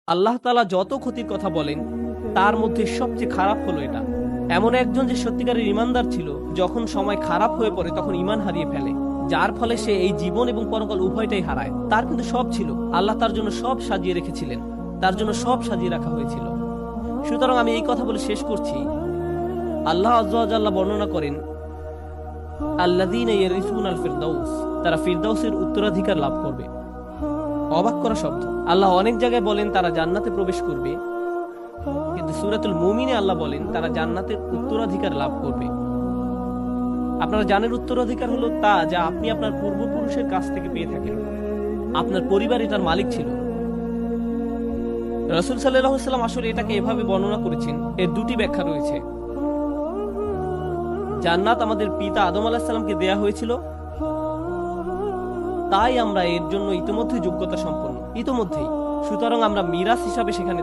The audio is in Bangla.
আল্লাহ তাআলা যত ক্ষতির কথা বলেন তার মধ্যে সবচেয়ে খারাপ হলো এটা। এমন একজন যে সত্যিকারের ঈমানদার ছিল, যখন সময় খারাপ হয়ে পড়ে তখন ঈমান হারিয়ে ফেলে, যার ফলে সে এই জীবন এবং পরকাল উভয়টাই হারায়। তার কিন্তু সব ছিল, আল্লাহ তার জন্য সব সাজিয়ে রেখেছিলেন, তার জন্য সব সাজিয়ে রাখা হয়েছিল। সুতরাং আমি এই কথা বলে শেষ করছি, আল্লাহ আযজা ওয়া জাল্লা বর্ণনা করেন, আল্লাযীনা ইয়ারিসুনাল ফিরদাউস, তারা ফিরদাউসের উত্তরাধিকার লাভ করবে। অবাক করা শব্দ। আল্লাহ অনেক জায়গায় বলেন তারা জান্নাতে প্রবেশ করবে, কিন্তু সূরাতুল মুমিনে আল্লাহ বলেন তারা জান্নাতের উত্তরাধিকার লাভ করবে। আপনারা জানেন উত্তরাধিকার হলো তা যা আপনি আপনার পূর্বপুরুষের কাছ থেকে পেয়ে থাকেন। আপনার পরিবার এটার মালিক ছিল। রাসূল সাল্লাল্লাহু আলাইহি ওয়াসাল্লাম আসলে এটাকে এভাবে বর্ণনা করেছেন, এর দুটি ব্যাখ্যা রয়েছে। জান্নাত আমাদের পিতা আদম আলাইহিস সালামকে দেয়া হয়েছিল, তাই আমরা এর জন্য ইতোমধ্যেই যোগ্যতা সম্পন্ন, ইতোমধ্যেই। সুতরাং আমরা মিরাস হিসাবে সেখানে